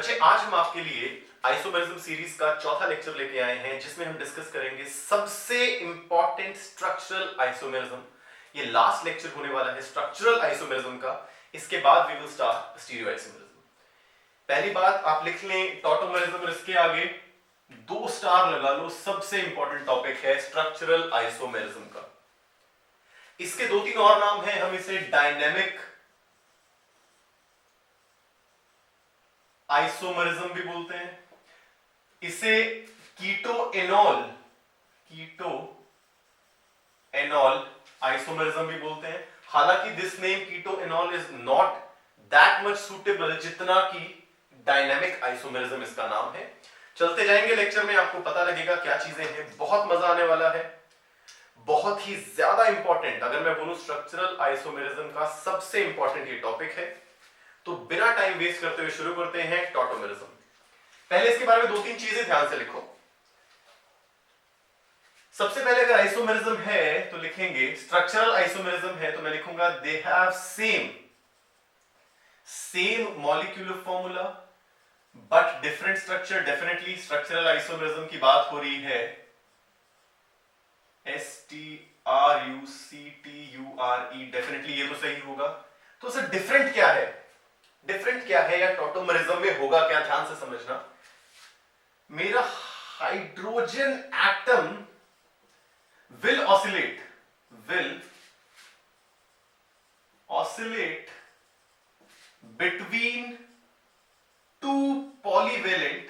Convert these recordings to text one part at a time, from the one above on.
बच्चे आज हम आपके लिए आइसोमेरिज्म सीरीज का चौथा लेक्चर लेके आए हैं जिसमें हम डिस्कस करेंगे सबसे इंपॉर्टेंट स्ट्रक्चरल आइसोमेरिज्म। ये लास्ट लेक्चर होने वाला है स्ट्रक्चरल आइसोमेरिज्म का। इसके बाद we will start stereo isomerism. पहली बात आप लिख लें टॉटोमेरिज्म, इसके आगे 2 स्टार लगा लो। सबसे इंपॉर्टेंट टॉपिक है स्ट्रक्चरल आइसोमेरिज्म का। इसके 2-3 और नाम हैं। हम इसे डायनेमिक आइसोमेरिज्म भी बोलते हैं, इसे कीटोएनॉल आइसोमेरिज्म भी बोलते हैं। हालांकि this name keto enol is not that much suitable जितना कि डायनेमिक आइसोमेरिज्म इसका नाम है। चलते जाएंगे लेक्चर में, आपको पता लगेगा क्या चीजें हैं। बहुत मजा आने वाला है, बहुत ही ज्यादा इंपॉर्टेंट। अगर मैं बोलूं स्ट्रक्चरल आइसोमेरिज्म का सबसे इंपॉर्टेंट ये टॉपिक है, तो बिना टाइम वेस्ट करते हुए शुरू करते हैं टॉटोमेरिज्म। पहले इसके बारे में 2-3 चीजें ध्यान से लिखो। सबसे पहले अगर आइसोमेरिज्म है तो लिखेंगे, स्ट्रक्चरल आइसोमेरिज्म है तो मैं लिखूंगा they have same molecular formula but different structure. Definitely structural isomerism की बात हो रही है, STRUCTURE, डेफिनेटली ये तो सही होगा। तो सर डिफरेंट क्या है, या टॉटोमेरिज्म में होगा क्या, ध्यान से समझना। मेरा hydrogen atom will oscillate between 2 polyvalent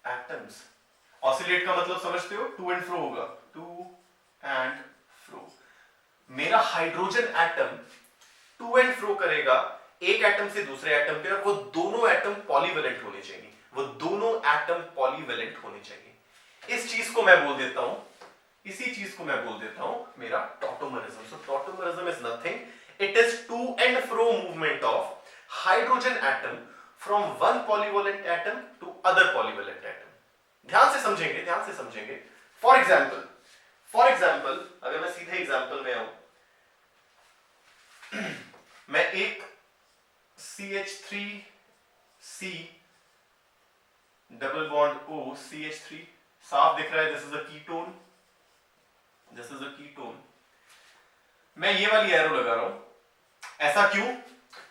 atoms। oscillate का मतलब समझते हो, टू एंड फ्रो होगा, टू एंड फ्रो। मेरा hydrogen atom to and fro करेगा एक एटम से दूसरे एटम पे, और वो दोनों एटम पॉलीवेलेंट होने चाहिए, इस चीज को मैं बोल देता हूं, इसी चीज को मैं बोल देता हूं मेरा टॉटोमेरिज्म। सो tautomerism is nothing, it is to and fro movement of hydrogen atom from one polyvalent atom to other polyvalent atom. ध्यान से समझेंगे। फॉर एग्जाम्पल अगर मैं सीधे एग्जाम्पल में आऊं, मैं एक CH3C double bond O CH3, साफ दिख रहा है, दिस इज अ कीटोन। मैं ये वाली एरो लगा रहा हूं। ऐसा क्यों?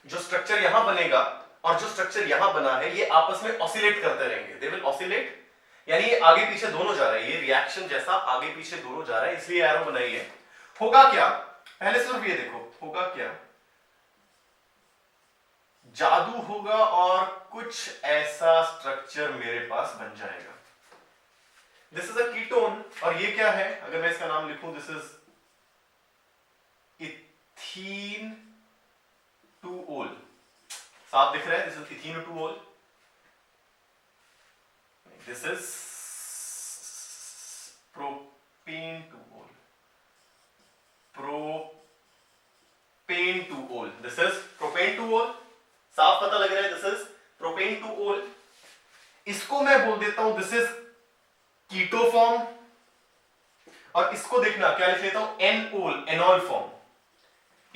जो स्ट्रक्चर यहां बनेगा और जो स्ट्रक्चर यहां बना है, ये आपस में ऑसिलेट करते रहेंगे। दे विल ऑसिलेट, यानी ये आगे पीछे दोनों जा रहे हैं, ये रिएक्शन जैसा आगे पीछे दोनों जा रहा है, इसलिए एरो बनाई है। होगा क्या, पहले सिर्फ ये देखो, होगा क्या, जादू होगा और कुछ ऐसा स्ट्रक्चर मेरे पास बन जाएगा। दिस इज अ कीटोन, और ये क्या है, अगर मैं इसका नाम लिखूं, दिस इज इथीन 2-ol। साफ दिख रहा है, this is ethene 2-ol। This is propane 2-ol, this is propane 2-ol। साफ पता लग रहा है, दिस इज प्रोपेन 2-ol। इसको मैं बोल देता हूं दिस इज कीटो फॉर्म, और इसको देखना क्या लिख लेता हूं, एनॉल फॉर्म।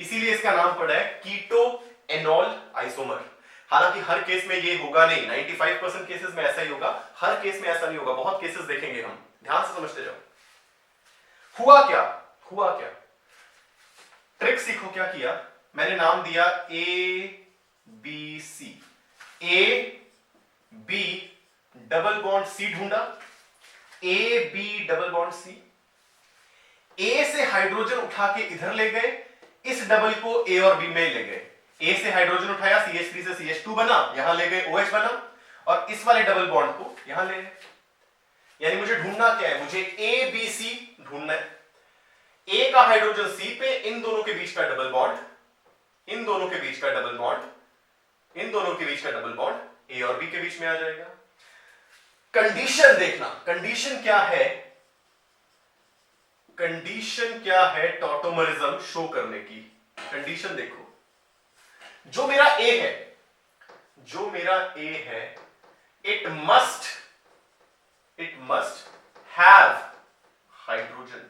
इसीलिए इसका नाम पड़ा है कीटो एनॉल आइसोमर। हालांकि हर केस में ये होगा नहीं, 95% केसेस में ऐसा ही होगा, हर केस में ऐसा नहीं होगा, बहुत केसेस देखेंगे हम, ध्यान से समझते जाओ। हुआ क्या, ट्रिक सीखो। क्या किया, मैंने नाम दिया ABC, A B double bond C ढूंढा, AB double bond C। A से हाइड्रोजन उठा के इधर ले गए, इस डबल को A और B में ले गए। A से हाइड्रोजन उठाया, CH3 से CH2 बना, यहां ले गए, OH बना, और इस वाले डबल बॉन्ड को यहां ले गए। यानी मुझे ढूंढना क्या है, मुझे ABC ढूंढना है। A का हाइड्रोजन C पे, इन दोनों के बीच का डबल बॉन्ड, इन दोनों के बीच का डबल बॉन्ड A और B के बीच में आ जाएगा। कंडीशन देखना, कंडीशन क्या है टॉटोमेरिज्म शो करने की। कंडीशन देखो, जो मेरा A है, इट मस्ट हैव हाइड्रोजन।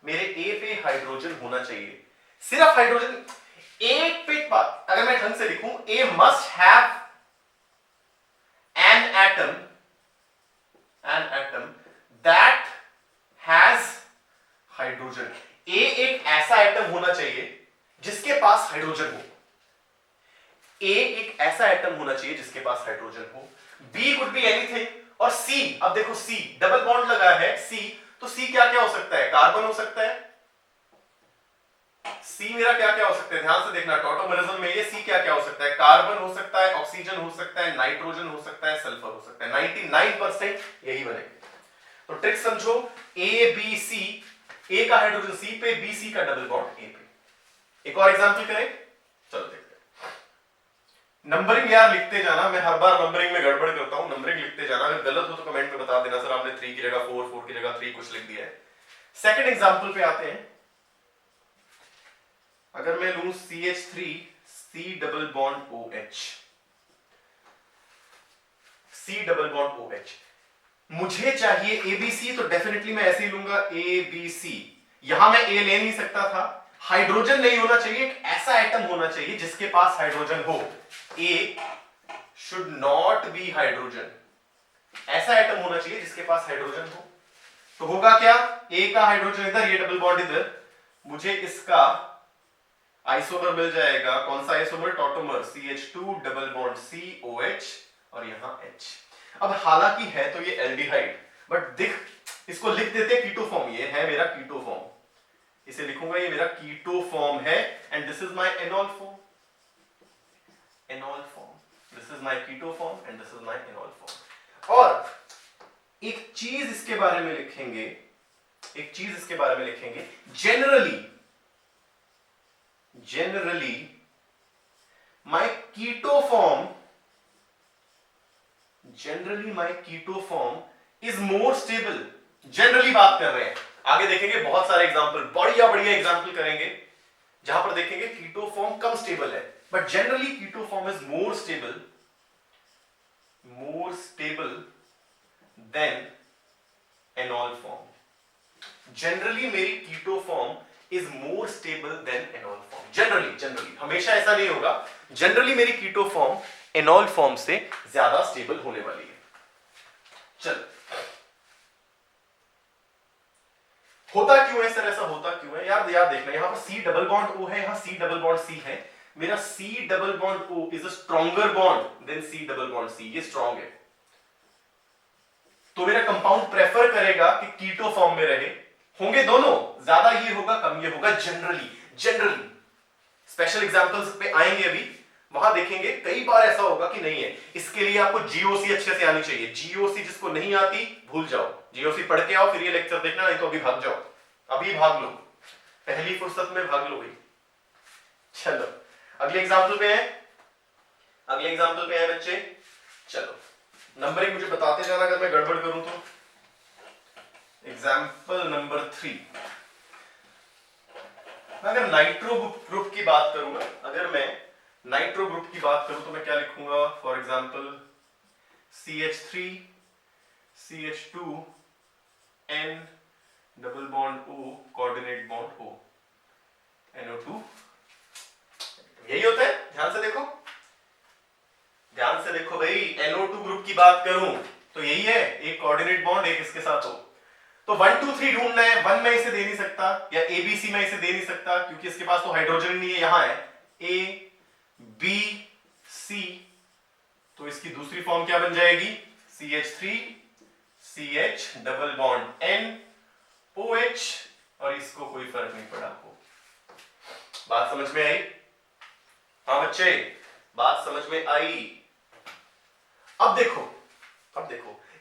मेरे A पे हाइड्रोजन होना चाहिए, सिर्फ हाइड्रोजन। एक पे बात अगर मैं ढंग से लिखूं, a must have an atom that has hydrogen. A एक ऐसा एटम होना चाहिए जिसके पास हाइड्रोजन हो। ए एक ऐसा एटम होना चाहिए जिसके पास हाइड्रोजन हो। बी कुड बी एनीथिंग, और सी, अब देखो सी डबल बॉन्ड लगा है सी, तो सी क्या क्या हो सकता है? कार्बन हो सकता है। सी मेरा क्या क्या हो सकता है? ध्यान से देखना, टॉटोमरिज्म में ये सी क्या क्या हो सकता है? कार्बन हो सकता है, ऑक्सीजन हो सकता है, नाइट्रोजन हो सकता है, सल्फर हो सकता है। 99% यही बनेगा। तो ट्रिक समझो, ए बी सी, ए का हाइड्रोजन सी पे, बी सी का डबल बॉन्ड ए पे। एक और एग्जांपल करें, चलो देखते हैं। नंबरिंग यार लिखते जाना, मैं हर बार नंबरिंग में गड़बड़ करता हूं, नंबरिंग लिखते जाना। अगर गलत हो तो कमेंट में बता देना, सर आपने 3 की जगह 4, 4 की जगह 3 कुछ लिख दिया है। सेकंड एग्जांपल पे आते हैं। अगर मैं लूं CH3 C double bond OH, C double bond OH, मुझे चाहिए ABC, तो डेफिनेटली मैं ऐसे ही लूंगा ABC। यहां मैं A ले नहीं सकता था, हाइड्रोजन नहीं होना चाहिए, एक ऐसा एटम होना चाहिए जिसके पास हाइड्रोजन हो। A should not be hydrogen, ऐसा एटम होना चाहिए जिसके पास हाइड्रोजन हो। तो होगा क्या? A का हाइड्रोजन इधर, ये डबल बॉन्ड इधर, मुझे इसका आइसोमर मिल जाएगा। कौन सा isomer? Tautomer, CH2 double bond COH और यहां H। अब हालांकि है तो ये एल्डिहाइड, बट दिख इसको लिख देते कीटो फॉर्म। ये है मेरा कीटो फॉर्म, इसे लिखूंगा ये मेरा कीटो फॉर्म है, and this is my enol form. Enol form, this is my keto form and this is my enol form. और एक चीज इसके बारे में लिखेंगे, एक चीज इसके बारे में लिखेंगे, generally my keto form is more stable। Generally बात कर रहे हैं, आगे देखेंगे बहुत सारे एग्जांपल, बढ़िया बढ़िया एग्जांपल करेंगे जहां पर देखेंगे कीटो फॉर्म कम स्टेबल है, but generally keto form is more stable than enol form. Generally मेरी keto form is more stable than enol form. Generally, हमेशा ऐसा नहीं होगा, जनरली मेरी कीटो फॉर्म एनॉल फॉर्म से ज्यादा स्टेबल होने वाली है। चल, होता क्यों है सर, ऐसा होता क्यों है यार? याद देखना, यहां पर C डबल बॉन्ड O है, यहां C डबल बॉन्ड C है। मेरा C double bond O is a stronger bond than C double bond C, ये स्ट्रॉन्ग है, तो मेरा कंपाउंड प्रेफर करेगा कि कीटो फॉर्म में रहे। होंगे दोनों, ज्यादा ये होगा कम ये होगा, जनरली। स्पेशल एग्जांपल्स पे आएंगे अभी, वहां देखेंगे कई बार ऐसा होगा कि नहीं है। इसके लिए आपको GOC अच्छे से आनी चाहिए। GOC जिसको नहीं आती भूल जाओ, GOC पढ़ के आओ, फिर ये लेक्चर देखना, नहीं तो अभी भाग जाओ, अभी भाग लो, पहली फुर्सत में भाग लो भाई। चलो अगले एग्जांपल पे है बच्चे। चलो नंबरिंग मुझे बताते जाना अगर मैं गड़बड़ करूं तो। एग्जाम्पल नंबर 3, अगर नाइट्रो ग्रुप की बात करूं, अगर मैं नाइट्रो ग्रुप की बात करूं तो मैं क्या लिखूंगा? For example CH3 CH2 N double bond O coordinate bond O NO2। यही होता है, ध्यान से देखो भाई, NO2 ग्रुप की बात करूं तो यही है, एक कोऑर्डिनेट बॉन्ड एक इसके साथ हो। तो 1 2 3 ढूंढना है, 1 में इसे दे नहीं सकता, या ABC में इसे दे नहीं सकता क्योंकि इसके पास तो हाइड्रोजन नहीं है, यहां है A B C, तो इसकी दूसरी फॉर्म क्या बन जाएगी? CH3 CH double bond N OH, और इसको कोई फर्क नहीं पड़ा हो। बात समझ में आई? हाँ बच्चे, बात समझ में आई? अब देखो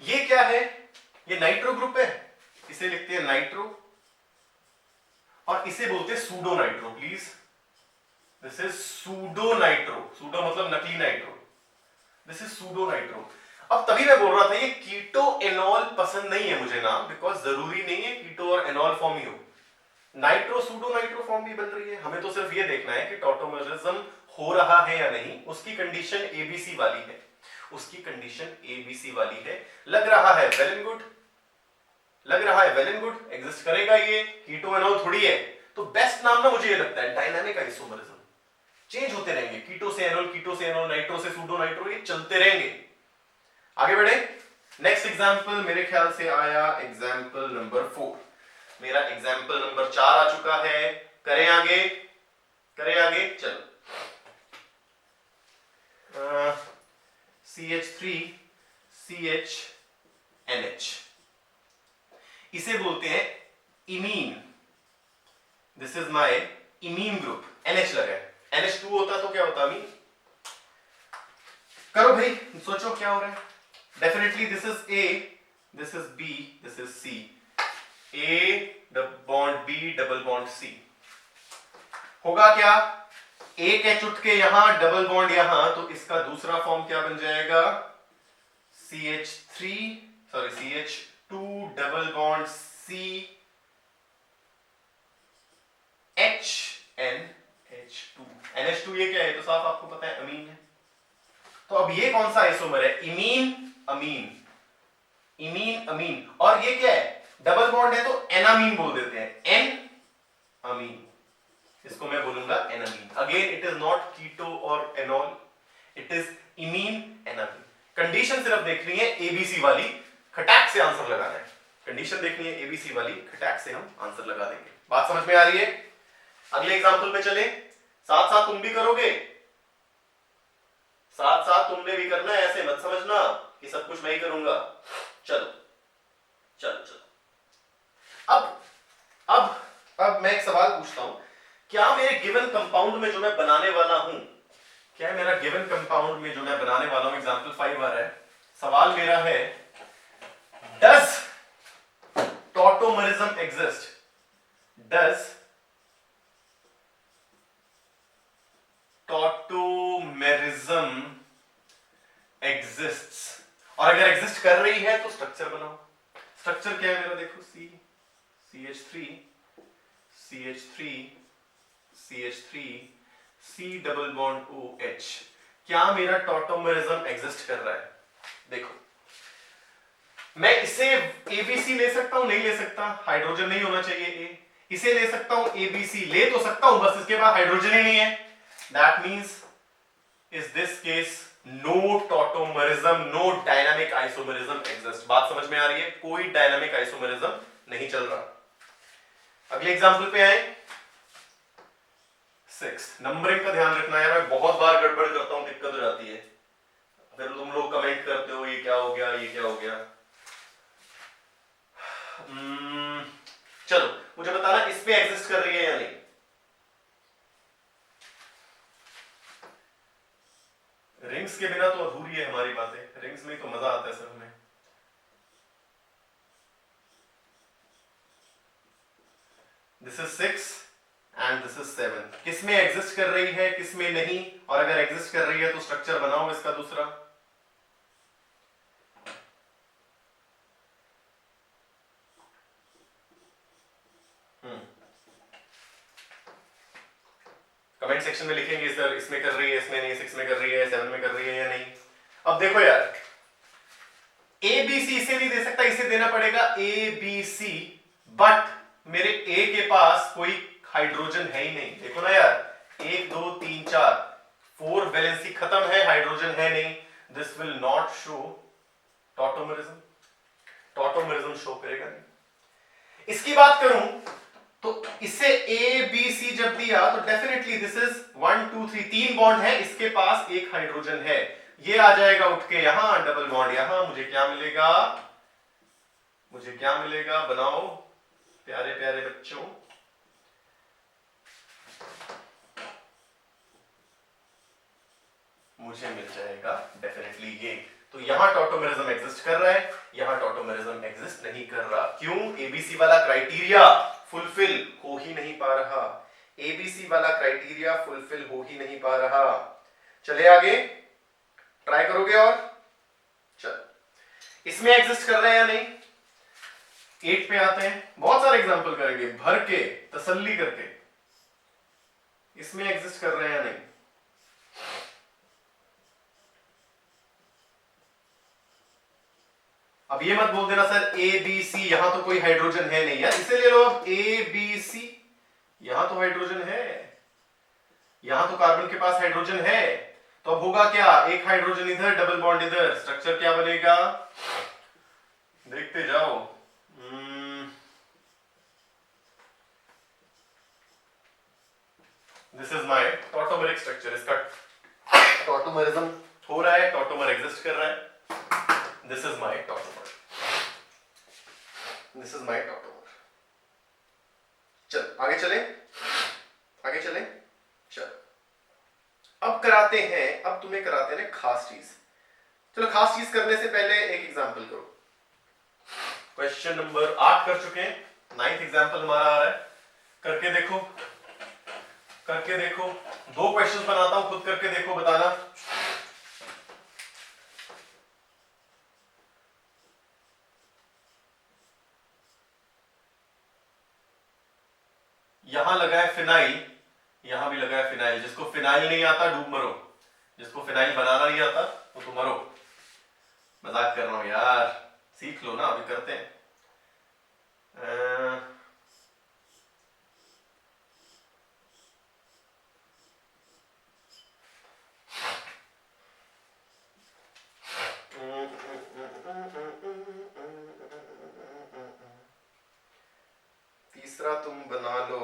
ये क्या है? ये नाइट्रो ग्रुप है, इसे लिखते हैं नाइट्रो, और इसे बोलते हैं pseudo nitro. Please, this is pseudo nitro, pseudo मतलब नकली nitro, this is pseudo nitro. अब तभी मैं बोल रहा था ये कीटो एनॉल पसंद नहीं है मुझे ना, बिकॉज जरूरी नहीं है कीटो और एनॉल फॉर्म ही हो, नाइट्रो सूडो नाइट्रो फॉर्म भी बन रही है। हमें तो सिर्फ ये देखना है कि टॉटोमरिज्म हो रहा है या नहीं, उसकी कंडीशन ABC वाली है, उसकी कंडीशन ABC वाली है। लग रहा है वेल एंड गुड, लग रहा है वेल एंड गुड, एग्जिस्ट करेगा ये, कीटो एनॉल थोड़ी है। तो बेस्ट नाम ना मुझे ये लगता है डायनामिक आइसोमरिज्म। चेंज होते रहेंगे, कीटो से एनोल, नाइट्रो से सूडो नाइट्रो, ये चलते रहेंगे। आगे बढ़े। नेक्स्ट एग्जांपल मेरे ख्याल से आया एग्जांपल नंबर 4। मेरा एग्जांपल नंबर 4 आ चुका है। करें आगे, करें आगे, चलो। CH3 CHNH, इसे बोलते हैं imine. This is my imine group. NH लगा है, NH2 होता तो क्या होता अमीन? करो भाई, सोचो क्या हो रहा है। Definitely this is A, this is B, this is C। A bond B double bond C। होगा क्या? एक एच उठ के यहां, डबल बॉन्ड यहां, तो इसका दूसरा फॉर्म क्या बन जाएगा? CH2 double bond C HNH2। NH2 ये क्या है? तो साफ आपको पता है, अमीन है। तो अब ये कौन सा आइसोमर है? इमीन अमीन, इमीन अमीन। और ये क्या है? डबल बॉन्ड है तो एनामीन बोल देते हैं, एन अमीन। इसको मैं बोलूंगा enamine. Again it is not keto और enol, it is imine enamine. Condition सिर्फ देखनी है एबीसी वाली, खटाक से आंसर लगाना है। कंडीशन देखनी है एबीसी वाली, खटाक से हम आंसर लगा देंगे। बात समझ में आ रही है? अगले एग्जांपल पे चले। साथ साथ तुम भी करोगे, साथ साथ तुमने भी करना है, ऐसे मत समझना कि सब कुछ मैं ही करूंगा। चलो चलो चलो। अब मैं एक सवाल पूछता हूं, क्या मेरे गिवन कंपाउंड में जो मैं बनाने वाला हूं, क्या मेरा गिवन कंपाउंड में जो मैं बनाने वाला हूं, एग्जांपल 5 आ रहा है, सवाल मेरा है does tautomerism exist? Does tautomerism exists? और अगर एग्जिस्ट कर रही है तो स्ट्रक्चर बनाओ। स्ट्रक्चर क्या है मेरा? देखो CH3 C double bond OH। क्या मेरा टॉटोमेरिज्म एग्जिस्ट कर रहा है? देखो, मैं इसे ABC ले सकता हूं, नहीं ले सकता, हाइड्रोजन नहीं होना चाहिए A। इसे ले सकता हूं ABC, ले तो सकता हूं, बस इसके बाद हाइड्रोजन ही नहीं है। That means is this case no tautomerism, no dynamic isomerism exists। बात समझ में आ रही है? कोई डायनामिक आइसोमेरिज्म नहीं चल रहा। अगले एग्जांपल पे आए। 6 नंबरिंग का ध्यान रखना यार, मैं बहुत बार गड़बड़ करता हूं, दिक्कत हो जाती है। फिर तुम लोग कमेंट करते हो ये क्या हो गया, ये क्या हो गया। चलो मुझे बताना इस पे एग्जिस्ट कर रही है या नहीं। रिंग्स के बिना तो अधूरी है हमारी बातें, रिंग्स में तो मजा आता है सर हमें। This is 6 and this is 7। किस में एग्जिस्ट कर रही है, किस में नहीं? और अगर एग्जिस्ट कर रही है तो स्ट्रक्चर बनाओ इसका दूसरा। कमेंट सेक्शन में लिखेंगे सर इसमें कर रही है, इसमें नहीं, 6 में कर रही है, 7 में कर रही है या नहीं। अब देखो यार, ABC इसे नहीं दे सकता, इसे देना पड़ेगा ABC, बट मेरे A के पास कोई हाइड्रोजन है ही नहीं। देखो ना यार, 1 2 3 4 4 वैलेंसी खत्म है, हाइड्रोजन है नहीं। This will not show tautomerism, tautomerism show करेगा नहीं। इसकी बात करूं तो इसे ABC जब दिया तो डेफिनेटली दिस इज 1 2 3 3 बॉन्ड है, इसके पास एक हाइड्रोजन है, ये आ जाएगा उठ के यहां, डबल बॉन्ड यहां। मुझे क्या मिलेगा? मुझे क्या मिलेगा? बनाओ प्यारे प्यारे बच्चों। मुझे मिल जाएगा डेफिनेटली ये। तो यहां टॉटोमेरिज्म एग्जिस्ट कर रहा है, यहां टॉटोमेरिज्म एग्जिस्ट नहीं कर रहा। क्यों? ABC वाला क्राइटेरिया फुलफिल हो ही नहीं पा रहा। ABC वाला क्राइटेरिया फुलफिल हो ही नहीं पा रहा। चले आगे, ट्राई करोगे और चल इसमें एग्जिस्ट कर रहे हैं या नहीं। 8 पे आते हैं, बहुत सारे एग्जांपल करेंगे भर के तसल्ली करके। इसमें एग्जिस्ट कर रहे हैं या नहीं। अब ये मत बोल देना सर ABC, यहां तो कोई हाइड्रोजन है नहीं यार, इसे ले लो अब ABC, यहां तो हाइड्रोजन है, यहां तो कार्बन के पास हाइड्रोजन है, तो अब होगा क्या, एक हाइड्रोजन इधर, डबल बॉन्ड इधर, स्ट्रक्चर क्या बनेगा, देखते जाओ। This is my tautomeric structure, इसका टॉटोमरिज्म हो रहा है, टॉटोमर एग्जिस्ट कर रहा है। This is my tautomer, this is my tautomer. चल आगे चले, आगे चले, चल अब कराते हैं, अब तुम्हें कराते हैं खास चीज। चलो खास चीज करने से पहले एक एग्जांपल करो। क्वेश्चन नंबर 8 कर चुके हैं, 9th एग्जांपल हमारा आ रहा है, करके देखो, करके देखो। 2 क्वेश्चंस बनाता हूं, खुद करके देखो, बताना। यहां लगा है फिनाइल, यहां भी लगा है फिनाइल। जिसको फिनाइल नहीं आता डूब मरो, जिसको फिनाइल बनाना नहीं आता वो तो मरो। मजाक कर रहा हूं यार, सीख लो ना, अभी करते हैं। तीसरा तुम बना लो,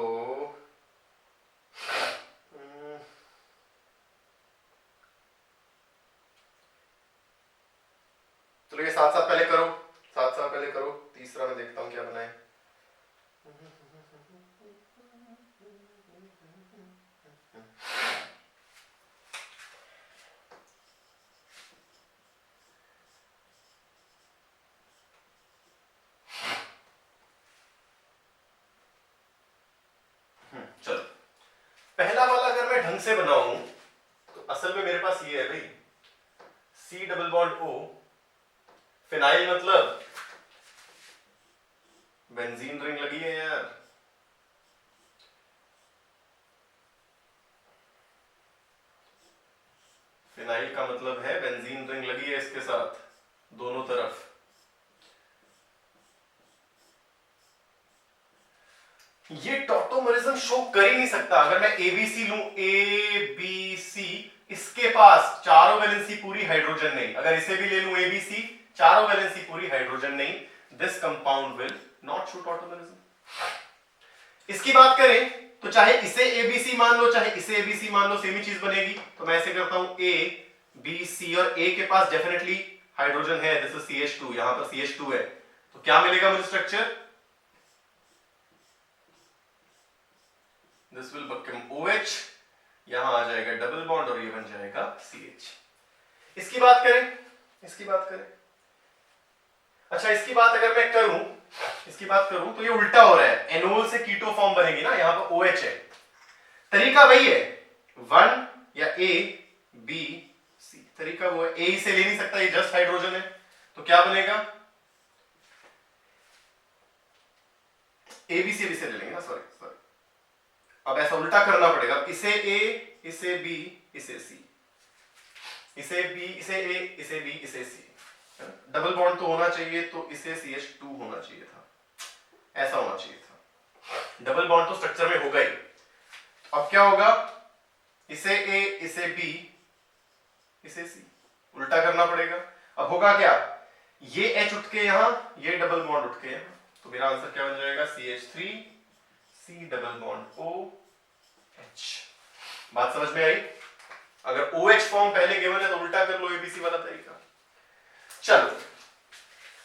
चलो ये साथ साथ पहले करो, साथ साथ पहले करो, तीसरा मैं देखता हूं क्या बनाए। चलो पहला वाला अगर मैं ढंग से बनाऊं तो असल में मेरे पास ये है भाई, C double bond O, phenyl मतलब बेंजीन रिंग लगी है यार। फिनाइल का मतलब है बेंजीन रिंग लगी है इसके साथ दोनों तरफ। ये टॉटोमरिज्म शो कर ही नहीं सकता। अगर मैं एबीसी लूं, एबीसी, इसके पास चारों वैलेंसी पूरी, हाइड्रोजन नहीं। अगर इसे भी ले लूं एबीसी, चारों वैलेंसी पूरी, हाइड्रोजन नहीं, this compound will not show tautomerism. इसकी बात करें तो चाहे इसे एबीसी मान लो, चाहे इसे एबीसी मान लो, सेम ही चीज बनेगी। तो मैं ऐसे करता हूं, ए बी सी, और ए के पास डेफिनेटली हाइड्रोजन है, दिस इज CH2, यहां पर CH2 है, तो क्या मिलेगा मुझे structure, this will become OH, यहां आ जाएगा डबल बॉन्ड और ये बन जाएगा CH। इसकी बात करें, इसकी बात करें, अच्छा इसकी बात अगर मैं करूं, इसकी बात करूं तो ये उल्टा हो रहा है, एनोल से कीटो फॉर्म बनेगी ना, यहां पर OH है। तरीका वही है, 1 या A B C, तरीका वो है। A इसे ले नहीं सकता, ये जस्ट हाइड्रोजन है, तो क्या बनेगा, A B C इसे ले लेंगे ना, सॉरी सॉरी, अब ऐसा उल्टा करना पड़ेगा, इसे A, इसे B, इसे C, इसे B, इसे A, इसे B, इसे C। डबल बॉन्ड तो होना चाहिए, तो इसे CH2 होना चाहिए था, ऐसा होना चाहिए था। डबल बॉन्ड तो स्ट्रक्चर में होगा ही। अब क्या होगा, इसे A, इसे B, इसे C, उल्टा करना पड़ेगा। अब होगा क्या, ये H उठ के यहां, ये डबल बॉन्ड उठ के यहां, तो मेरा आंसर क्या बन जाएगा, CH3 C double bond OH। बात समझ में आई। अगर OH फॉर्म पहले गिवन है तो उल्टा कर लो, ABC वाला तरीका। चलो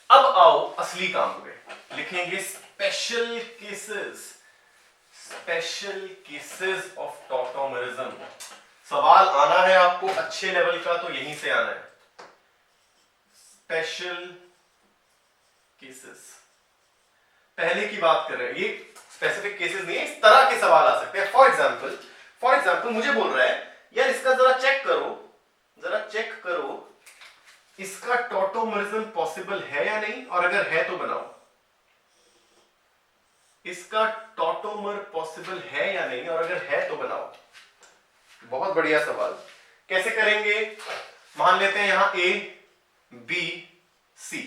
अब आओ असली काम पे, लिखेंगे special cases, special cases of tautomerism. सवाल आना है आपको अच्छे लेवल का तो यहीं से आना है, स्पेशल केसेस। पहले की बात कर रहे हैं, ये स्पेसिफिक केसेस नहीं है, इस तरह के सवाल आ सकते हैं। फॉर एग्जाम्पल मुझे बोल रहा है यार इसका जरा चेक करो, जरा चेक करो इसका टॉटोमरिज्म पॉसिबल है या नहीं, और अगर है तो बनाओ। इसका टॉटोमर पॉसिबल है या नहीं, और अगर है तो बनाओ। बहुत बढ़िया सवाल। कैसे करेंगे, मान लेते हैं यहां A B C,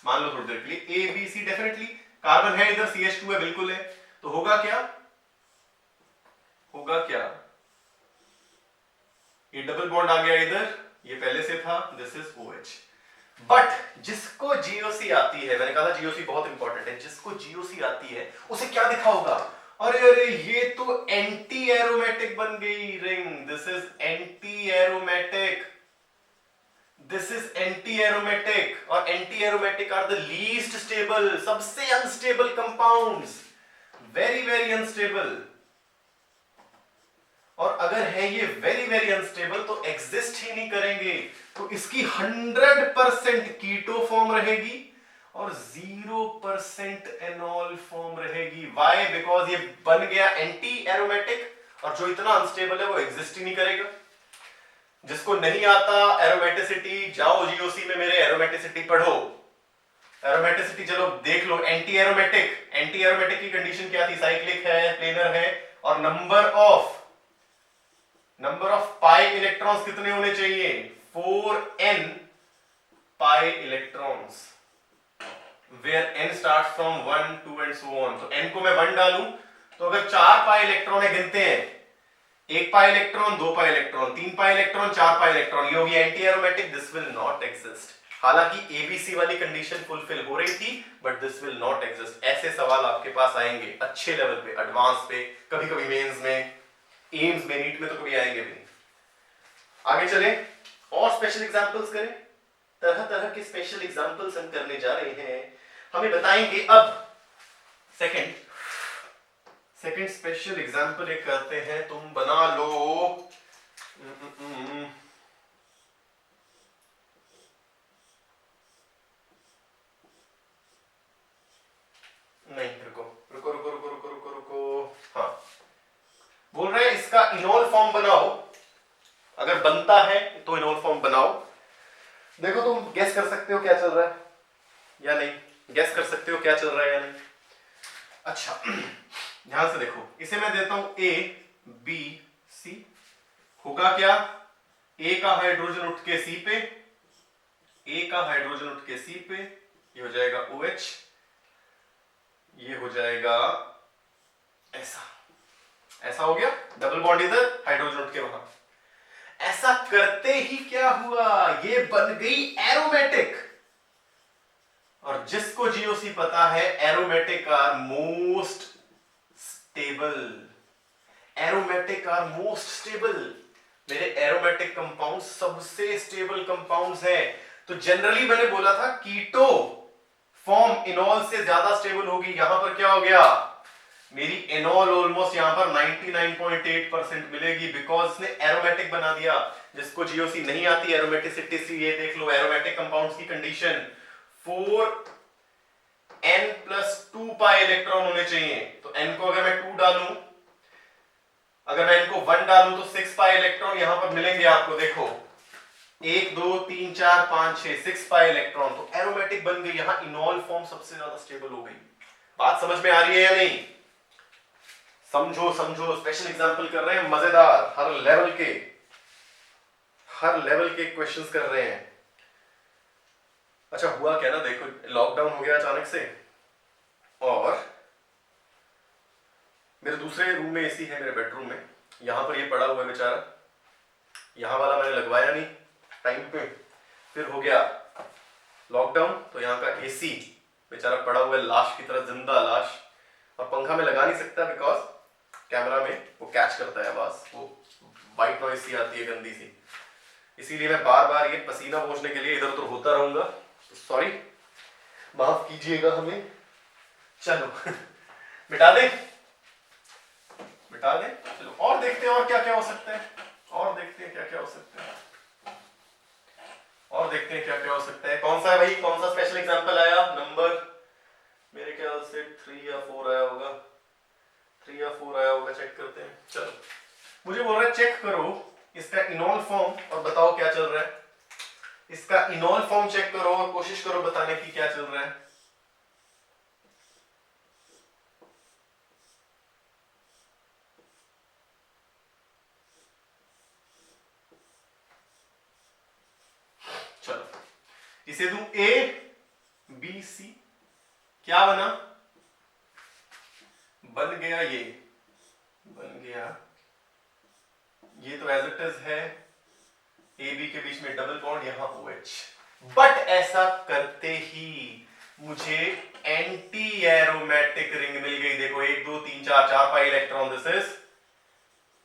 मान लो थोड़ी देर के लिए A B C, definitely carbon है इधर, CH2 है, बिल्कुल है, तो होगा क्या, होगा क्या, ये डबल बॉन्ड आ गया इधर, ये पहले से था, दिस इज OH। बट जिसको जीओसी आती है, मैंने कहा था जीओसी बहुत इंपॉर्टेंट है, जिसको जीओसी आती है उसे क्या दिखा होगा, अरे अरे ये तो एंटी एरोमेटिक बन गई ring, this is anti aromatic, this is anti aromatic, और anti aromatic are the least stable, सबसे unstable compounds, very very unstable. और अगर है ये वेरी वेरी अनस्टेबल तो एग्जिस्ट ही नहीं करेंगे, तो इसकी 100% कीटो फॉर्म रहेगी और 0% एनॉल फॉर्म रहेगी। वाई? बिकॉज ये बन गया एंटी एरोमेटिक, और जो इतना अनस्टेबल है वो एग्जिस्ट ही नहीं करेगा। जिसको नहीं आता एरोमेटिसिटी, जाओ जीओसी में मेरे एरोमेटिसिटी पढ़ो। एरोमेटिसिटी चलो देख लो, एंटी एरोमेटिक, एंटी एरोमेटिक की कंडीशन क्या थी, साइक्लिक है, प्लेनर है, और नंबर ऑफ पाई इलेक्ट्रॉन्स कितने होने चाहिए, 4n pi electrons, where n starts from 1 2 and so on. तो n को मैं 1 डालूं तो अगर 4 पाई इलेक्ट्रॉन है, गिनते हैं, 1 pi electron, 2 pi electron, 3 pi electron, 4 pi electron, ये होगी anti aromatic, this will not exist. हालांकि एबीसी वाली कंडीशन फुलफिल हो रही थी, but this will not exist. ऐसे सवाल आपके पास आएंगे अच्छे लेवल पे, एडवांस पे, कभी कभी मेंस में, एम्स में, नीट में तो कभी आएंगे भी नहीं। आगे चले और स्पेशल एग्जांपल्स करें, तरह तरह के स्पेशल एग्जांपल्स हम करने जा रहे हैं। हमें बताएंगे अब सेकंड स्पेशल एग्जांपल एक करते हैं, तुम बना लो। नहीं, रुको। हाँ, बोल रहे हैं इसका इनोल फॉर्म बनाओ, अगर बनता है तो इनोल फॉर्म बनाओ। देखो तुम गेस कर सकते हो क्या चल रहा है या नहीं, गेस कर सकते हो क्या चल रहा है या नहीं। अच्छा ध्यान से देखो, इसे मैं देता हूं A B C, होगा क्या, A का हाइड्रोजन उठ के C पे, A का हाइड्रोजन उठ के C पे, ये हो जाएगा OH, ये हो जाएगा ऐसा हो गया, डबल बॉन्ड इधर, हाइड्रोजन उठ के वहां। ऐसा करते ही क्या हुआ, ये बन गई एरोमेटिक। और जिसको जीओसी पता है, aromatic are most stable, aromatic are most stable. मेरे एरोमेटिक कंपाउंड सबसे स्टेबल कंपाउंड्स हैं। तो जनरली मैंने बोला था कीटो फॉर्म इनॉल से ज्यादा स्टेबल होगी। यहां पर क्या हो गया, मेरी एनॉल ऑलमोस्ट यहां पर 99.8% मिलेगी, बिकॉज इसने एरोमेटिक बना दिया। जिसको जीओसी नहीं आती एरोमेटिसिटी से, ये देख लो एरोमेटिक कंपाउंड्स की कंडीशन, 4n + 2 पाई इलेक्ट्रॉन होने चाहिए। तो n को अगर मैं 2 डालूं, अगर मैं n को 1 डालूं तो 6 पाई इलेक्ट्रॉन यहां पर मिलेंगे आपको। देखो 1 2 3 4 5 6 6 पाई इलेक्ट्रॉन, तो एरोमेटिक बन गई। यहां इनॉल फॉर्म सबसे ज्यादा स्टेबल हो गई। बात समझ में आ रही है या नहीं? समझो, स्पेशल एग्जांपल कर रहे हैं, मजेदार, हर लेवल के क्वेश्चंस कर रहे हैं। अच्छा हुआ क्या ना, देखो लॉकडाउन हो गया अचानक से, और मेरे दूसरे रूम में एसी है, मेरे बेडरूम में, यहां पर ये पड़ा हुआ है बेचारा, यहां वाला मैंने लगवाया नहीं टाइम पे, फिर हो गया लॉकडाउन, तो यहाँ का एसी बेचारा पड़ा हुआ है लाश की तरह, जिंदा लाश। और पंखा में लगा नहीं सकता बिकॉज कैमरा में वो कैच करता है आवाज, वो वाइट नॉइज सी आती है गंदी सी, इसीलिए मैं बार बार ये पसीना पोंछने के लिए इधर उधर होता रहूंगा, तो सॉरी, माफ कीजिएगा हमें। चलो मिटा दे, चलो और देखते हैं और क्या क्या हो सकता है, कौन सा है भाई, कौन सा स्पेशल एग्जांपल आया, नंबर मेरे ख्याल से 3 या 4 आया होगा, चेक करते हैं। चलो मुझे बोल रहा है चेक करो इसका इनॉल फॉर्म और बताओ क्या चल रहा है। इसका इनॉल फॉर्म चेक करो और कोशिश करो बताने की क्या चल रहा है। चलो इसे दूं A B C, क्या बना, बन गया ये तो एज इट इज है, ए बी के बीच में डबल बॉन्ड, यहां OH। बट ऐसा करते ही मुझे एंटी एरोमेटिक रिंग मिल गई। देखो 1 2 3 4 4 pi electron, this is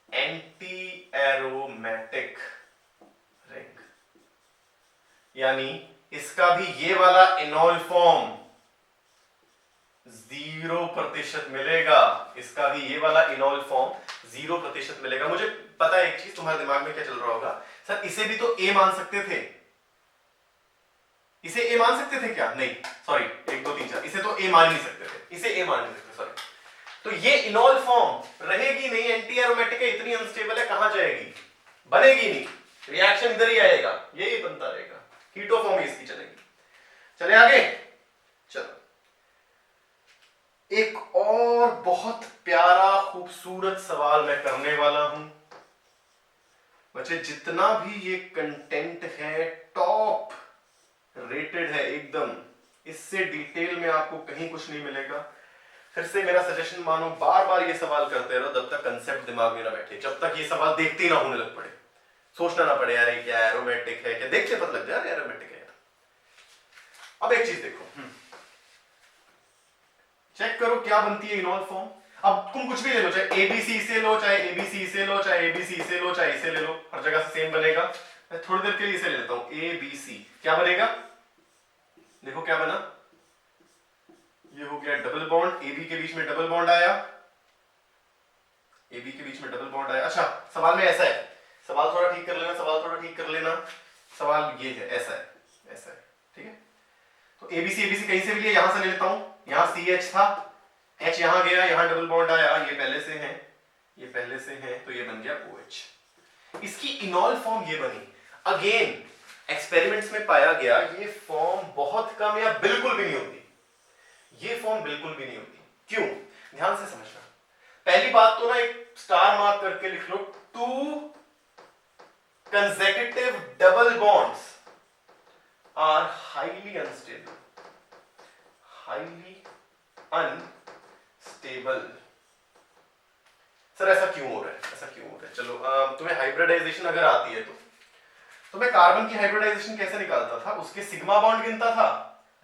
anti aromatic ring. यानी इसका भी ये वाला इनॉल फॉर्म 0% मिलेगा। इसका भी ये वाला इनॉल फॉर्म 0% मिलेगा। मुझे पता है एक चीज तुम्हारे दिमाग में क्या चल रहा होगा, सर इसे भी तो ए मान सकते थे, इसे ए मान सकते थे क्या? नहीं, सॉरी 1 2 3 4, इसे तो ए मान ही नहीं सकते थे, इसे ए मान नहीं सकते, सॉरी। तो ये इनॉल फॉर्म रहेगी नहीं, एंटी एरोमेटिक है, इतनी अनस्टेबल है, कहां जाएगी? बनेगी नहीं, रिएक्शन इधर ही आएगा, यही बनता रहेगा, कीटो फॉर्म इसकी चलेगी। चले आगे, चलो एक और बहुत प्यारा खूबसूरत सवाल मैं करने वाला हूं बच्चे। जितना भी ये कंटेंट है टॉप रेटेड है एकदम, इससे डिटेल में आपको कहीं कुछ नहीं मिलेगा। फिर से मेरा सजेशन मानो, बार बार ये सवाल करते रहो जब तक कंसेप्ट दिमाग में ना बैठे, जब तक ये सवाल देखते ही ना होने लग पड़े, सोचना ना पड़े यार ये क्या एरोमेटिक है, क्या देखते पता लग जाए एरोमेटिक है। अब एक चीज देखो, चेक करो क्या बनती है इनॉल फॉर्म। अब तुम कुछ भी ले लो, चाहे एबीसी इसे लो, चाहे एबीसी इसे लो, चाहे एबीसी इसे लो, चाहे इसे ले लो, हर जगह से सेम बनेगा। मैं थोड़ी देर के लिए इसे ले लेता हूं, एबीसी क्या बनेगा? देखो क्या बना, ये हो गया डबल बॉन्ड, एबी के बीच में डबल बॉन्ड आया, एबी के बीच में डबल बॉन्ड आया। अच्छा सवाल में ऐसा है, सवाल थोड़ा ठीक कर लेना, सवाल थोड़ा ठीक कर लेना, सवाल ये है ऐसा है, ऐसा है, ठीक है। तो एबीसी एबीसी कहीं से भी लिया, यहां से ले लेता हूं, यहां CH था, H यहां गया, यहां डबल बॉन्ड आया, ये पहले से है, ये पहले से है, तो ये बन गया OH। इसकी इनॉल फॉर्म ये बनी। अगेन एक्सपेरिमेंट्स में पाया गया ये फॉर्म बहुत कम या बिल्कुल भी नहीं होती, ये फॉर्म बिल्कुल भी नहीं होती। क्यों? ध्यान से समझना। पहली बात तो ना एक स्टार मार्क करके लिख लो, 2 consecutive double bonds are highly unstable, highly unstable। Sir ऐसा क्यों हो रहा है, ऐसा क्यों हो रहा है? चलो तुम्हें हाइब्रिडाइजेशन अगर आती है तो मैं कार्बन की हाइब्रिडाइजेशन कैसे निकालता था, उसके सिग्मा बॉन्ड गिनता था।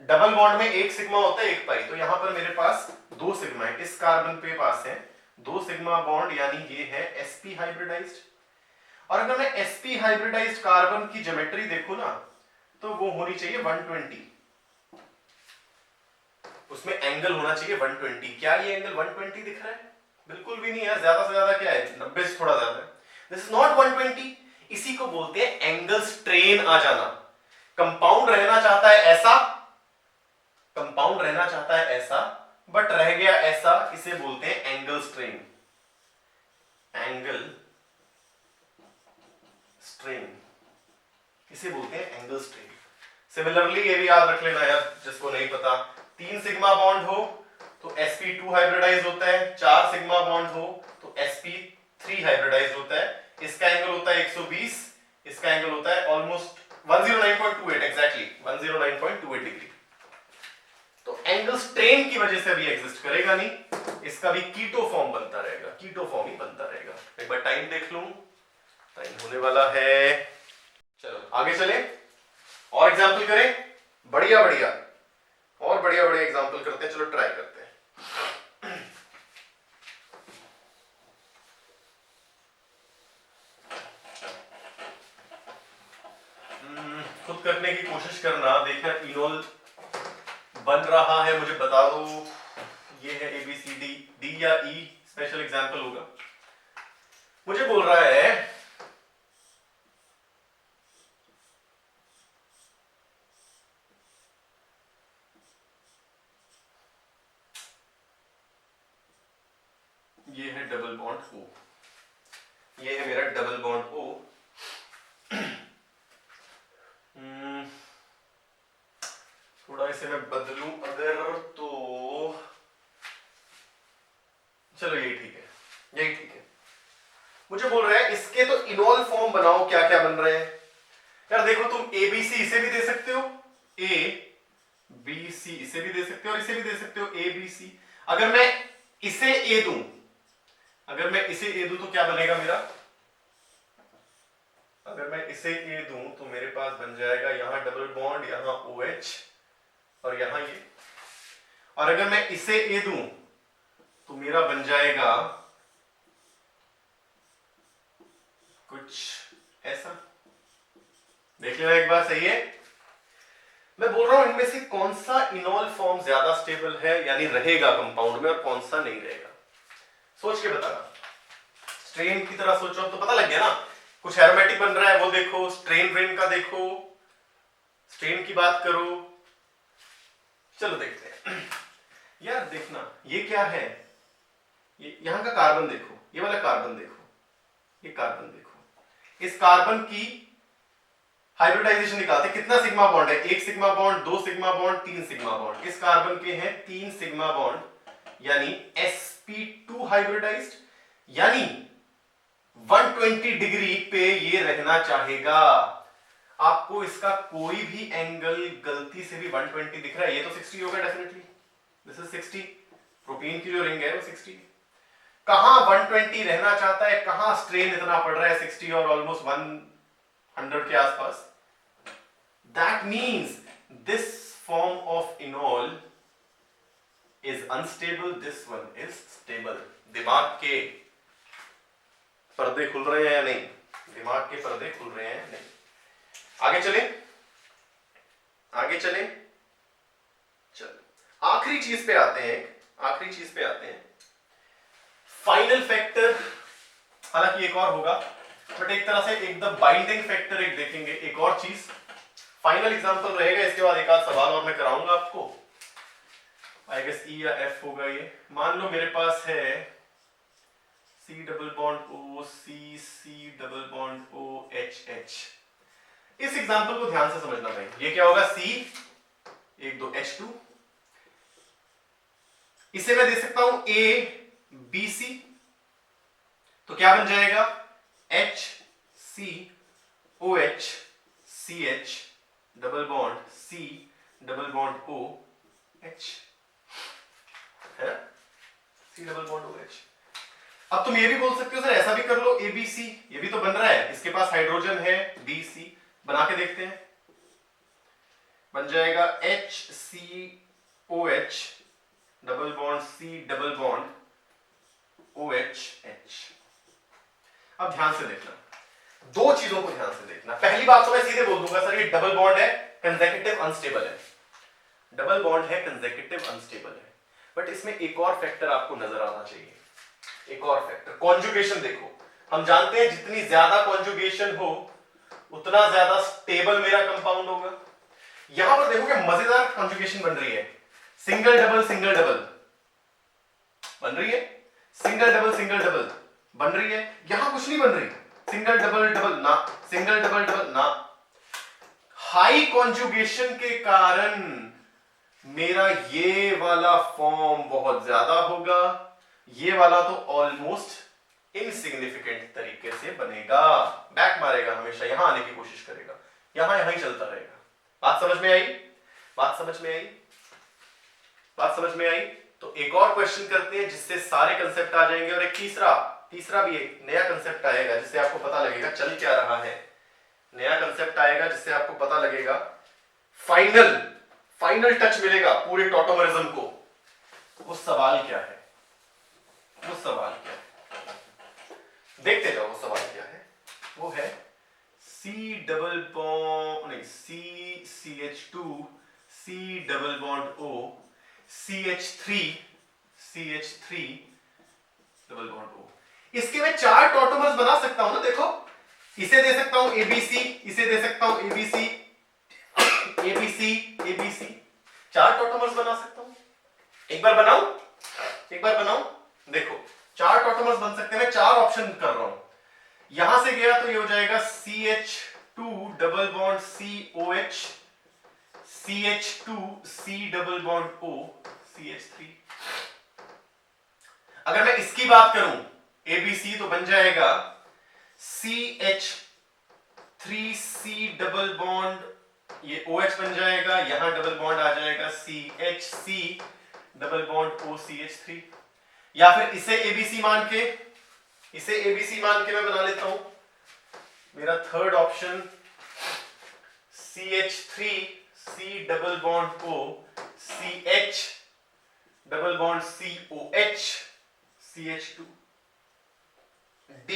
डबल बॉन्ड में 1 सिग्मा होता है 1 पाई, तो यहां पर मेरे पास 2 सिग्मा है, इस कार्बन पे पास है 2 सिग्मा बॉन्ड, यानी ये है sp हाइब्रिडाइज्ड। और अगर मैं sp हाइब्रिडाइज्ड कार्बन की ज्योमेट्री देखूं ना, तो वो होनी चाहिए 120, उसमें एंगल होना चाहिए 120। क्या ये एंगल 120 दिख रहा है? बिल्कुल भी नहीं है, ज्यादा से ज्यादा क्या है 90 से थोड़ा ज्यादा है, दिस इज नॉट 120। इसी को बोलते हैं एंगल स्ट्रेन आ जाना। कंपाउंड रहना चाहता है ऐसा, कंपाउंड रहना चाहता है ऐसा, बट रह गया ऐसा, इसे बोलते हैं एंगल स्ट्रेन, एंगल स्ट्रेन, इसे बोलते हैं एंगल स्ट्रेन। सिमिलरली ये भी याद रख लेना यार जिसको नहीं पता, 3 सिग्मा बॉन्ड हो तो sp2 हाइब्रिडाइज होता है, 4 सिग्मा बॉन्ड हो तो sp3 हाइब्रिडाइज होता है। इसका एंगल होता है 120, इसका एंगल होता है ऑलमोस्ट 109.28, एग्जैक्टली 109.28 डिग्री। तो एंगल स्ट्रेन की वजह से भी एग्जिस्ट करेगा नहीं, इसका भी कीटो फॉर्म बनता रहेगा, कीटो फॉर्म ही बनता रहेगा। एक बार टाइम देख लूं, टाइम होने वाला है, चलो आगे चले और एग्जाम्पल करें, बढ़िया बढ़िया और बढ़िया बढ़िया एग्जाम्पल करते हैं, चलो ट्राई करते हैं। खुद करने की कोशिश करना, देखना इनोल बन रहा है, मुझे बता दो ये है ABCD, D या E स्पेशल एग्जाम्पल होगा। मुझे बोल रहा है ये है डबल बॉन्ड O, ये है मेरा डबल बॉन्ड O। थोड़ा इसे मैं बदलूं अगर तो, चलो यही ठीक है, यही ठीक है। मुझे बोल रहा है इसके तो इनॉल फॉर्म बनाओ, क्या क्या बन रहे हैं यार। देखो तुम ABC इसे भी दे सकते हो, ABC इसे भी दे सकते हो और इसे भी दे सकते हो ABC। अगर मैं इसे A दूं, अगर मैं इसे A दूं तो क्या बनेगा मेरा, अगर मैं इसे ए दूं तो मेरे पास बन जाएगा यहां डबल बॉन्ड, यहां OH और यहां ये। और अगर मैं इसे ए दूं तो मेरा बन जाएगा कुछ ऐसा। देख लेना एक बार, सही है। मैं बोल रहा हूं इनमें से कौन सा इनॉल फॉर्म ज्यादा स्टेबल है, यानी रहेगा कंपाउंड में, और कौन सा नहीं रहेगा। सोच के बताना। स्ट्रेन की तरह सोचो तो पता लग गया ना। कुछ एरोमेटिक बन रहा है वो देखो, स्ट्रेन ब्रेन का देखो, स्ट्रेन की बात करो। चलो देखते हैं। यार देखना ये क्या है, ये यहां का कार्बन देखो, ये वाला कार्बन देखो, ये कार्बन देखो। इस कार्बन की हाइब्रिडाइजेशन निकालते, कितना सिग्मा बॉन्ड है, 1 sigma bond, 2 sigma bond, 3 sigma bond. इस कार्बन के हैं 3 सिग्मा बॉन्ड, यानी sp2 हाइब्रिडाइज्ड, यानी 120 डिग्री पे ये रहना चाहेगा। आपको इसका कोई भी एंगल गलती से भी 120 दिख रहा है, ये तो 60 होगा डेफिनेटली, दिस इज 60। प्रोपीन की जो रिंग है वो 60। कहां 120 रहना चाहता है, कहां स्ट्रेन इतना पड़ रहा है 60 और ऑलमोस्ट 100 के आसपास। That means this form of इनॉल is unstable, this one is stable. दिमाग के पर्दे खुल रहे हैं या नहीं, दिमाग के पर्दे खुल रहे हैं नहीं। आगे चले, आगे चले, चलो आखिरी चीज पे आते हैं, आखिरी चीज पे आते हैं, फाइनल फैक्टर। हालांकि एक और होगा, बट एक तरह से एकदम बाइंडिंग फैक्टर एक देखेंगे, एक और चीज फाइनल एग्जांपल रहेगा। इसके बाद एक आध सवाल और मैं कराऊंगा आपको, आई गेस E या F होगा ये। मान लो मेरे पास है C double bond O C double bond O H। इस एग्जांपल को ध्यान से समझना भाई। ये क्या होगा, C 1 2 H2। इसे मैं दे सकता हूं A B C, तो क्या बन जाएगा H C OH CH double bond C double bond O H, है ना, C डबल बॉन्ड OH। अब तुम ये भी बोल सकते हो सर ऐसा भी कर लो ABC, ये भी तो बन रहा है, इसके पास हाइड्रोजन है BC। बना के देखते हैं, बन जाएगा HCOH double bond C double bond OH H। अब ध्यान से देखना, दो चीजों को ध्यान से देखना। पहली बात तो मैं सीधे बोल दूंगा सर ये डबल बॉन्ड है, कंसेक्यूटिव अनस्टेबल है। डबल बॉन्ड है, कंसेक्यूटिव अनस्टेबल है, बट इसमें एक और फैक्टर आपको नजर आना चाहिए, एक और फैक्टर, कॉन्जुगेशन। देखो हम जानते हैं जितनी ज्यादा कॉन्जुगेशन हो उतना ज्यादा स्टेबल मेरा कंपाउंड होगा। यहां पर देखो कि मजेदार कॉन्जुगेशन बन रही है, सिंगल डबल बन रही है, सिंगल डबल बन रही है। यहां कुछ नहीं बन रही, सिंगल डबल ना, सिंगल डबल ना। हाई कॉन्जुगेशन के कारण मेरा ये वाला फॉर्म बहुत ज्यादा होगा, ये वाला तो ऑलमोस्ट इनसिग्निफिकेंट तरीके से बनेगा, बैक मारेगा, हमेशा यहां आने की कोशिश करेगा, यहां ही चलता रहेगा। बात समझ में आई, बात समझ में आई, बात समझ में आई। तो एक और क्वेश्चन करते हैं जिससे सारे कंसेप्ट आ जाएंगे, और एक तीसरा भी एक नया कंसेप्ट आएगा जिससे आपको पता लगेगा चल क्या रहा है। नया कंसेप्ट आएगा जिससे आपको पता लगेगा, फाइनल टच मिलेगा पूरे टॉटोमरिज्म को। वो सवाल क्या है, वो सवाल क्या है, देखते जाओ वो सवाल क्या है। वो है C डबल बॉन्ड नहीं CH2 C double bond O CH3 double bond O। इसके मैं 4 टॉटोमर्स बना सकता हूं ना, देखो इसे दे सकता हूं ABC, इसे दे सकता हूं ABC, ABC 4 टॉटोमर्स बना सकता हूं। एक बार बनाऊं, देखो 4 टॉटोमर्स बन सकते हैं। मैं 4 ऑप्शन कर रहा हूं, यहां से गया तो ये हो जाएगा CH2 double bond COH CH2 C double bond O CH3। अगर मैं इसकी बात करूं ABC तो बन जाएगा CH3C डबल बॉन्ड, ये OH बन जाएगा, यहां डबल बॉन्ड आ जाएगा CHC double bond O CH3। या फिर इसे ABC मान के मैं बना लेता हूं, मेरा third option CH3 C double bond O CH double bond COH CH2 D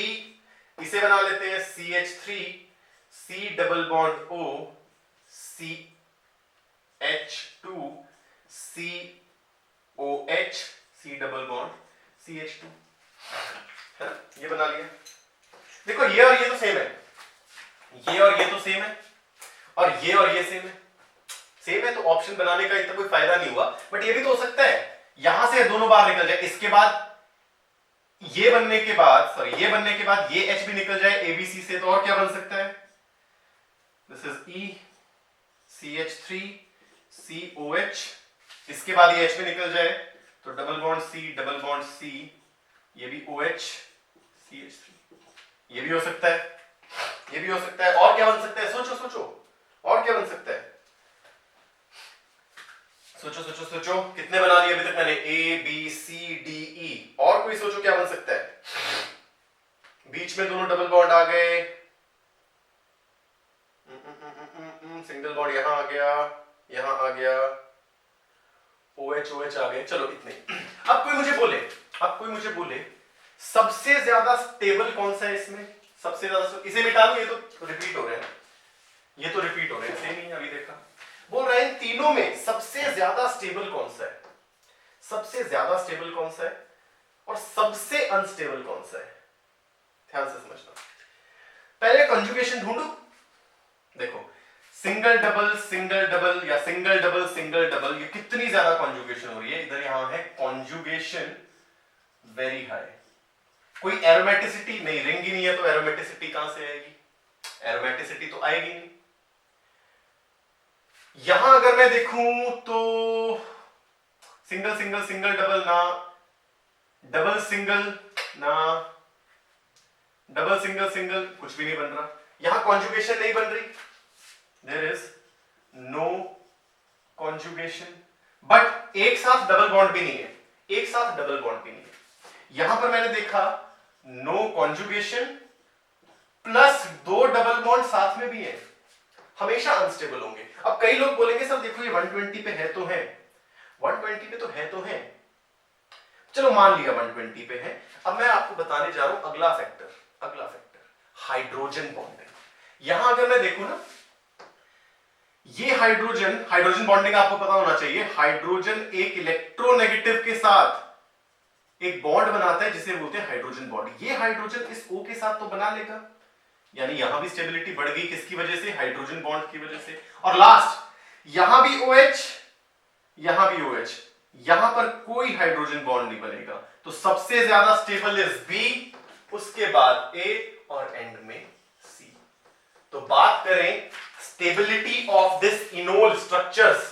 इसे बना लेते हैं CH3 C double bond O CH2 COH C double bond CH2 है ना, ये बना लिया। देखो ये और ये तो सेम है, ये और ये तो सेम है, और ये सेम है। सेम है तो ऑप्शन बनाने का इतना कोई फायदा नहीं हुआ, बट ये भी तो हो सकता है यहां से दोनों बाहर निकल जाए, इसके बाद ये बनने के बाद, सॉरी ये बनने के बाद ये H भी निकल जाए ABC से, तो और क्या बन सकता है? This is E CH3 COH, इसके बाद ये H भी निकल जाए तो double bond C double bond C, ये भी OH CH3, ये भी हो सकता है, ये भी हो सकता है। और क्या बन सकता है? सोचो सोचो, और क्या बन सकता है? सोचो सोचो सोचो, कितने बना लिए अभी तक मैंने? A B C D E, और कोई सोचो क्या बन सकता है? बीच में दोनों डबल बॉन्ड आ गए, सिंगल बॉन्ड यहां आ गया, यहां आ गया, OH OH आ गए, चलो इतने। अब कोई मुझे बोले सबसे ज्यादा स्टेबल कौन सा है इसमें? सबसे ज्यादा, इसे मिटा दो, ये तो रिपीट हो रहे हैं, ये तो रिपीट हो रहे हैं, सेम ही अभी देखा। बोल रहे हैं तीनों में सबसे ज्यादा स्टेबल कौन सा है? सबसे ज्यादा स्टेबल कौन सा है और सबसे अनस्टेबल कौन सा है? ध्यान से समझना। पहले कंजुगेशन ढूंढो। देखो सिंगल डबल या सिंगल डबल, ये कितनी ज्यादा कॉन्जुगेशन हो रही है। इधर यहां है कॉन्जुगेशन वेरी हाई, कोई एरोमेटिसिटी नहीं, रिंग ही नहीं है तो एरोमेटिसिटी कहां से आएगी? एरोमेटिसिटी तो आएगी नहीं। यहां अगर मैं देखूं तो सिंगल सिंगल सिंगल डबल ना, डबल सिंगल ना, डबल सिंगल सिंगल, कुछ भी नहीं बन रहा। यहां कॉन्जुगेशन नहीं बन रही, there is no conjugation, but एक साथ डबल बॉन्ड भी नहीं है, एक साथ डबल बॉन्ड भी नहीं है। यहां पर मैंने देखा नो कॉन्जुगेशन प्लस दो डबल बॉन्ड साथ में भी है, हमेशा अनस्टेबल होंगे। अब कई लोग बोलेंगे सर देखो ये 120 पे है तो है, 120 पे तो है तो है, चलो मान लिया 120 पे है। अब मैं आपको बताने जा रहा हूं अगला फैक्टर, हाइड्रोजन बॉन्डिंग। यहां अगर मैं देखूं ना, ये हाइड्रोजन बॉन्डिंग आपको पता होना चाहिए। हाइड्रोजन एक इलेक्ट्रोनेगेटिव के साथ एक बॉन्ड बनाता है जिसे बोलते हैं हाइड्रोजन बॉन्ड। ये हाइड्रोजन इस O के साथ तो बना लेगा, यानी यहां भी स्टेबिलिटी बढ़ गई, किसकी वजह से? हाइड्रोजन बॉन्ड की वजह से। और लास्ट यहां भी OH, यहां भी OH, यहां पर कोई हाइड्रोजन बॉन्ड नहीं बनेगा, तो सबसे ज्यादा स्टेबल इज B, उसके बाद A और एंड में C। तो बात करें stability of this enol structures,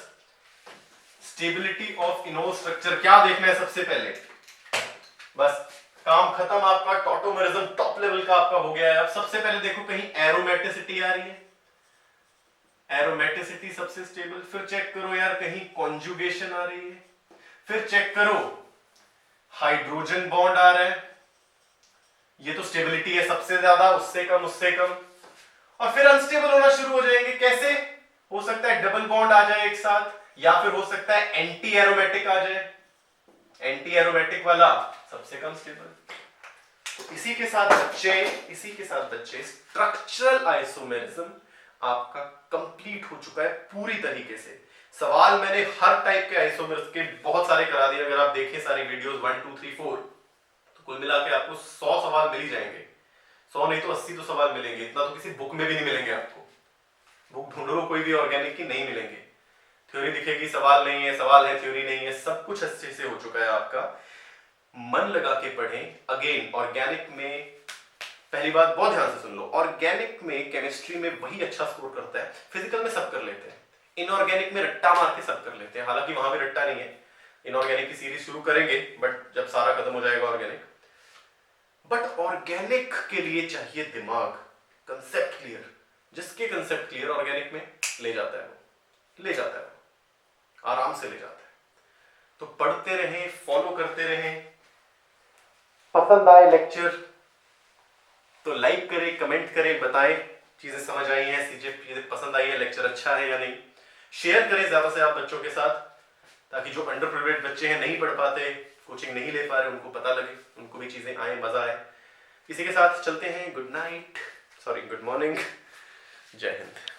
stability of enol structure क्या देखना है सबसे पहले? बस काम खत्म आपका, टॉटोमेरिज्म टॉप लेवल का आपका हो गया है। अब सबसे पहले देखो कहीं एरोमेटिसिटी आ रही है, एरोमेटिसिटी सबसे स्टेबल। फिर चेक करो यार कहीं कॉन्जुगेशन आ रही है, फिर चेक करो हाइड्रोजन बॉन्ड आ रहा है, ये तो स्टेबिलिटी है सबसे ज्यादा, उससे कम उससे कम। और फिर अनस्टेबल होना शुरू हो जाएंगे, कैसे? हो सकता है डबल बॉन्ड आ जाए एक साथ, या फिर हो सकता है एंटी एरोमेटिक आ जाए, एंटी एरोमेटिक वाला सबसे कम स्टेबल। तो इसी के साथ बच्चे स्ट्रक्चरल आइसोमेरिज्म आपका कंप्लीट हो चुका है पूरी तरीके से। सवाल मैंने हर टाइप के आइसोमेर्स के बहुत सारे करा दिए, अगर आप देखें सारी वीडियोस 1 2 3 4 तो कुल मिला के आपको 100 सवाल मिल ही जाएंगे। 100 नहीं तो 80 तो सवाल मिलेंगे, इतना तो किसी बुक में भी नहीं मिलेंगे आपको। बुक ढूंढो कोई भी ऑर्गेनिक की, नहीं मिलेंगे। थ्योरी दिखेगी, सवाल नहीं है, सवाल है थ्योरी नहीं है, सब कुछ अच्छे से हो चुका है आपका। मन लगा के पढ़ें। अगेन ऑर्गेनिक में पहली बात बहुत ध्यान से सुन लो, ऑर्गेनिक में केमिस्ट्री में वही अच्छा स्कोर करता है, फिजिकल में सब कर लेते हैं, इनऑर्गेनिक में रट्टा मार के सब कर लेते हैं, हालांकि वहां भी रट्टा नहीं है। इनऑर्गेनिक की सीरीज शुरू करेंगे बट जब सारा खत्म हो जाएगा ऑर्गेनिक। बट ऑर्गेनिक के लिए चाहिए दिमाग, कंसेप्ट क्लियर। जिसके कंसेप्ट क्लियर ऑर्गेनिक में ले जाता है, आराम से ले जाता है। तो पढ़ते रहें, फॉलो करते रहें। पसंद आए लेक्चर तो लाइक करें, कमेंट करें, बताएं चीजें समझ आई हैं, चीजें पसंद आई है, लेक्चर अच्छा है या नहीं। शेयर करें ज्यादा से आप बच्चों के साथ, ताकि जो अंडर प्रिविलेज्ड बच्चे हैं, नहीं पढ़ पाते, कोचिंग नहीं ले पा रहे, उनको पता लगे, उनको भी चीजें आए, मजा आए। इसी के साथ चलते हैं। Good night, sorry good morning, जय हिंद।